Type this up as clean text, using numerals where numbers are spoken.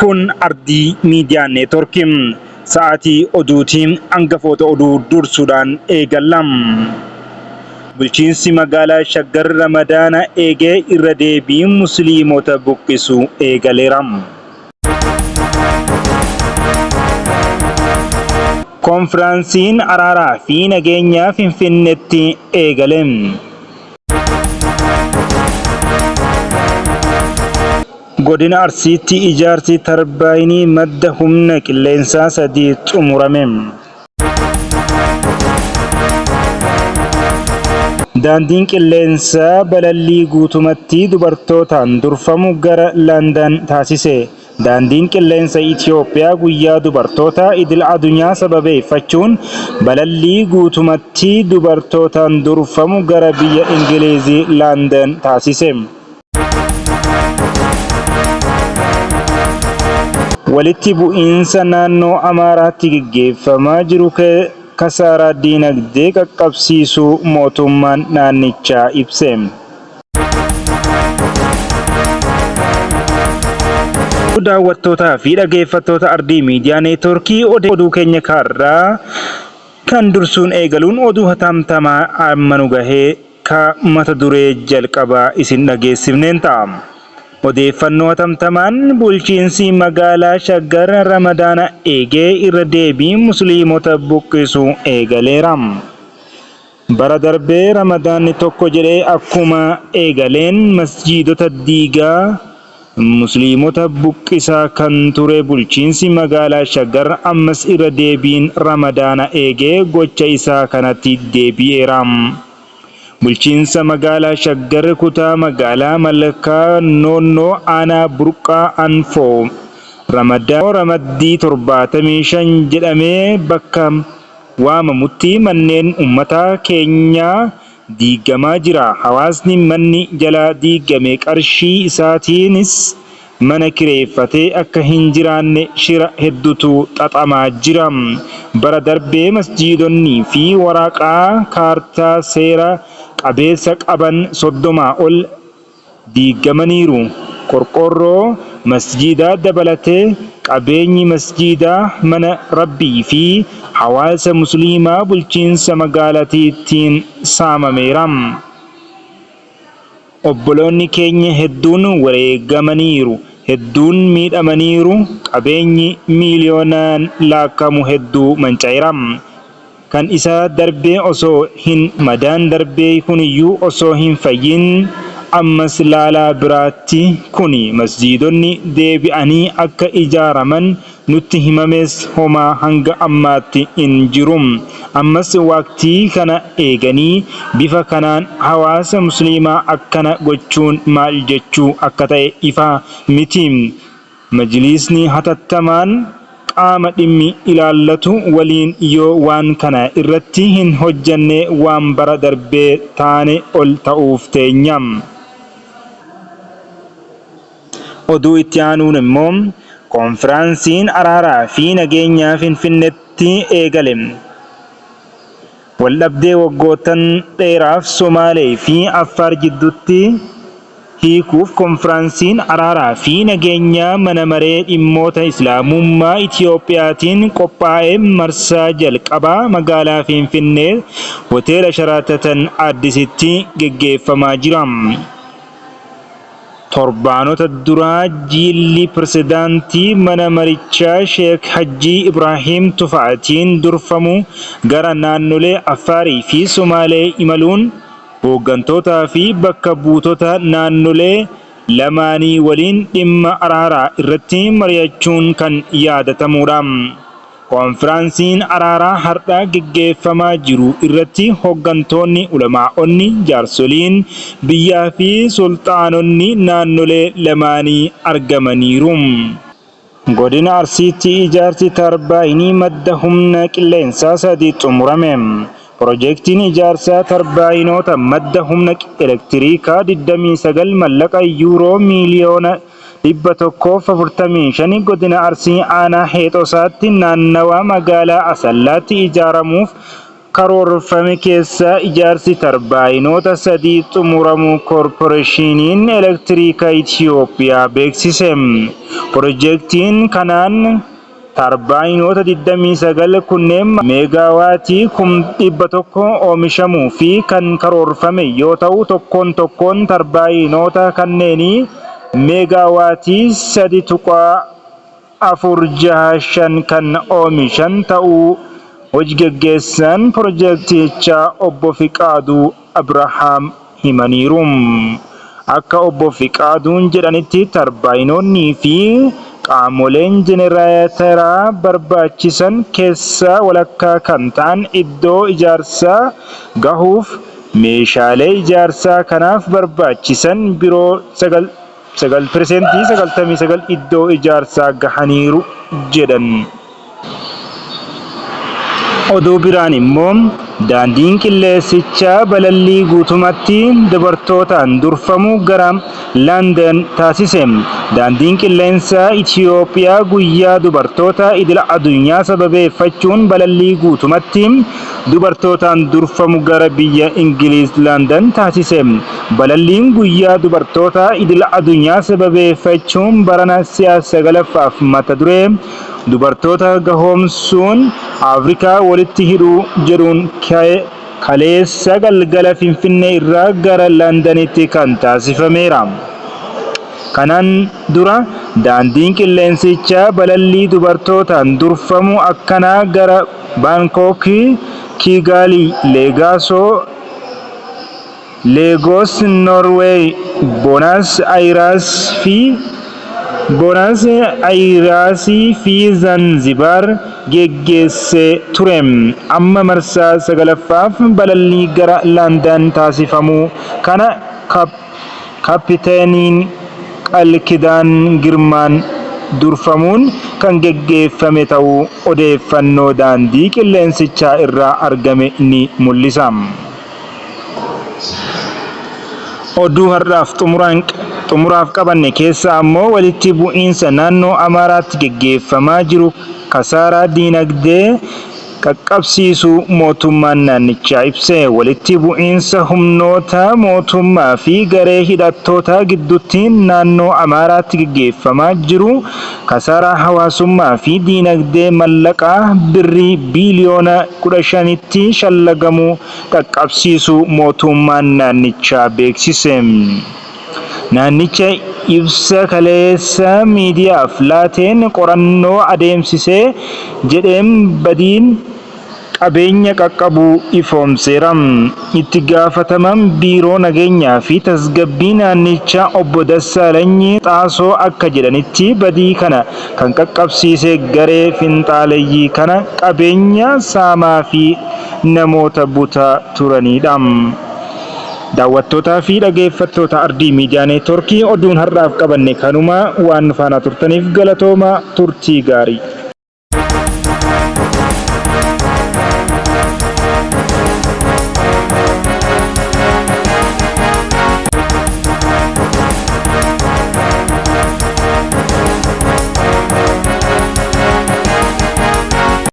Kun Ardii Miidiyaa Neetworkiin sa'aatii oduutiin hangafoota oduu dursuudhaan eegallam. Bulchiinsi magaalaa Shaggar Ramadaana eegee irra deebii musliimota buqqisuu eegaleera. Konfiraansiin araaraa fi nageenyaa Finfinneetti eegale. Godina Arsiitti ijaarsi tarbaayinii madda humna qilleensaa 3 xumurame. Daandiin qilleensaa balallii guutumatti dubartootaan durfamu gara London taasise. Daandiin qilleensa Itoophiyaa guyyaa dubartoota idil addunyaa sababeeffachuun balallii guutumatti dubartootaan durfamu gara biyya Ingilizii London taasise. Walitti bu'iinsa naannoo Amaaraatti gaggeeffamaa jiru kasaaraa diinagdee qaqqabsiisuu mootummaan naannichaa ibse. Daawwattootaa fi dhaggeeffattoota Ardii Miidiyaa Neetworkii oduu keenya kaarraa kan dursuun eegaluun oduu hatamtamaa ammanu gahee ka mata duree jalqabaa isin dhageessifneen ta'a. Odeeffannoo hatamtamaan bulchiinsi magaalaa Shaggar Ramadaana eegee irra deebii musliimota buqqisuu eegaleera. Bara darbee Ramadaanni tokko jedhee akkuma eegaleen masjiidota diigaa musliimota buqqisaa kan ture bulchiinsi magaalaa Shaggar ammas irra deebiin Ramadaana eegee gocha isaa kanatti deebi'eera. Bulchiinsa magaalaa Shaggar kutaa magaalaa Malkaa Noonnoo Aanaa Burqaa Anfoo Ramaddii 75 jedhamee bakka waamamutti manneen uummataa keenyaa diigamaa jira. Hawaasni manni jalaa diigame qarshii isaatiinis mana kireeffatee akka hin jiraanne shira hedduutu xaxamaa jira. Bara darbee masjiidonni fi waraqaa kaartaa seera qabeessa qaban 30 ol diigamaniiru. Qorqorroo masjiidaa dabalatee qabeenyi masjiidaa mana rabbii fi hawaasa musliimaa bulchiinsa magaalattiitiin saamameera. Obboloonni keenya hedduun wareegamaniiru, hedduun miidhamaniiru, qabeenyi miiliyoonaan laakkamu hedduu manca'eera. Kan isaa darbee osoo hin madaan darbee kuniyyuu osoo hin fayyin ammas laalaa biraatti kuni masjiidonni deebi'anii akka ijaaraman nutti himames homaa hanga ammaatti hin jiru. Ammas waqtii kana eeganii bifa kanaan hawaasa musliimaa akkana gochuun maal jechuu akka ta'e ifa miti. Majlisni hatattamaan qaama dhimmi ilaallatu waliin yoo waan kana irratti hin hojjanne waan bara darbee taane ol ta'uuf teenya. Oduu itti aanuun immoo konfiraansiin araaraa fi nageenyaa Finfinneetti eegale. Waldhabdee waggootan dheeraaf Somaalee fi Affaar gidduutti hiikuuf konfiraansiin araaraa fi nageenyaa mana maree dhimmoota islaamummaa Itiyoophiyaatiin qophaa'ee marsaa jalqabaa magaalaa Finfinnee hoteela Sharaatatan Addisitti gaggeeffamaa jira. Torbaanota duraa jiilli pirezidaantii mana marichaa Sheek Hajji Ibraahiim Tufaatiin durfamu gara naannolee Affaarii fi Somaalee imaluun hooggantootaa fi bakka buutota naannolee lamaanii waliin dhimma araaraa irratti mari'achuun kan yaadatamudha. Konfiraansiin araaraa har'a gaggeeffamaa jiru irratti hooggantoonni ulamaa'onni, jaarsoliin biyyaa fi sulxaanonni naannolee lamaanii argamaniiru. Godina Arsiitti ijaarsi tarbaayinii madda humna qilleensaa 3 xumurame. Piroojeektiin ijaarsaa tarbaayinoota madda humna elektiriikaa 29 mallaqa yuuroo miiliyoona 145 godina Arsii aanaa Heexoosaatti naannawaa magaalaa Asallaatti ijaaramuuf karoorfame keessa ijaarsi tarbaayinoota 3 xumuramuu koorporeeshiniin elektiriika Itiyoophiyaa beeksise. Piroojeektiin kanaan tarbaayinoota 29 kunneen meegaawaatii 100 oomishamuu fi kan karoorfame yoo ta'u tokkoon tarbaayinoota kanneenii meegaawaatii 3.465 kan oomishan ta'uu hojjeggeessan piroojeektichaa obbo Fiqaaduu Abrahaam himaniiru. Akka obbo Fiqaaduun jedhanitti tarbaayinoonnii fi qaamoleen jenereetaraa barbaachisan keessaa walakkaa kan ta'an iddoo ijaarsaa gahuuf meeshaalee ijaarsaa kanaaf barbaachisan biroo 99% iddoo ijaarsaa gahaniiru jedhan. Oduu biraan immoo daandiin qilleensichaa balallii guutumatti dubartootaan durfamu gara London taasise. Daandiin qilleensaa Itiyoophiyaa guyyaa dubartoota idila addunyaa sababeeffachuun balallii guutumatti dubartootaan durfamu gara biyya Ingiliiz London taasise. Balalliin guyyaa dubartoota idila addunyaa sababeeffachuun barana siyaasa galaffaaf mata duree dubartoota gahoomsuun Afrikaa walitti hidhuu jedhuun kaleessa galgala Finfinnee irraa gara Londonitti kan taasifameera. Kanaan dura daandiin qilleensichaa balallii dubartootaan durfamu akkanaa gara Bangkok, Kigali, Lagos, Norway, Buenos Aires fi Zanzibar geggeessee ture. Amma marsaa 9ffaaf balallii gara London taasifamuu kana kaapiteeniin Qalkidaan Girmaan durfamuun kan geggeeffame ta'uu odeeffannoo daandii qilleensichaa irraa argame ni mul'isa. Oduu har'aaf xumuraaf qabanne keessaa ammoo walitti bu'iinsa naannoo Amaaraatti geggeeffamaa jiru kasaaraa diinagdee qaqqabsiisuu mootummaan naannichaa ibse. Walitti bu'iinsa humnoota mootummaa fi garee hidhattootaa gidduutti naannoo Amaaraatti geggeeffamaa jiru kasaaraa hawaasummaa fi diinagdee mallaqaa birrii biiliyoona 15tti shallagamuu qaqqabsiisuu mootummaan naannichaa beeksise. Naannicha ibsa kaleessa miidiyaaf laateen qorannoo adeemsisee jedheen badiin qabeenya qaqqabuu ifoomseera. Itti gaafatamaan biiroo nageenyaa fi tasgabbii naannichaa obbo Dassaalany Xaasoo akka jedhanitti badii kana kan qaqqabsiise garee finxaaleeyyii kana qabeenya saamaa fi namoota butaa turanidha. Daawwattootaa fi dhaggeeffattoota Ardii Miidiyaa Neetwoorkii oduun har'aaf qabanne kanuma waan faana turtaniif galatooma turtii gaarii.